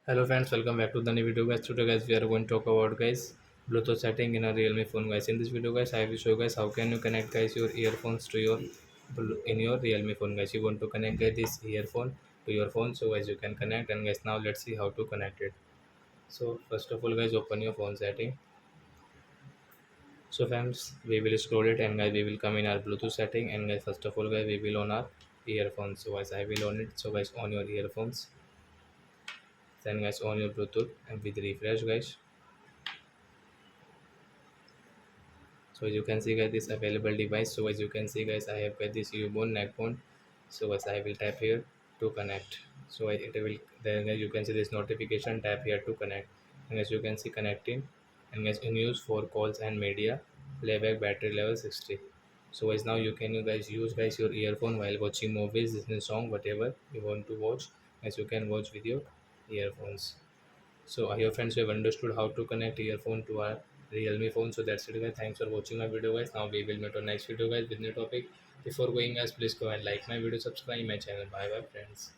Hello friends, welcome back to the new video guys. Today guys we are going to talk about guys Bluetooth setting in a Realme phone guys. In this video guys I will show guys how can you connect guys your earphones to your in your Realme phone guys. You want to connect guys this earphone to your phone, so guys you can connect. And guys now let's see how to connect it. So first of all guys open your phone setting. So friends we will scroll it and guys we will come in our Bluetooth setting. And guys first of all guys we will on our earphones. So guys I will on it. So guys on your earphones, then guys on your Bluetooth and with refresh guys. So as you can see guys this available device. So as you can see guys I have got this Ubone neck phone. So as I will tap here to connect. So it will, then guys you can see this notification, tap here to connect. And as you can see connecting. And guys in use for calls and media, playback, battery level 60. So as now you can you guys use guys your earphone while watching movies, listening song, whatever you want to watch, as you can watch with your earphones. So I hope friends you have understood how to connect earphone to our Realme phone. So that's it guys. Thanks for watching my video guys. Now we will meet on next video guys with new topic. Before going guys, please go and like my video, subscribe my channel. Bye bye friends.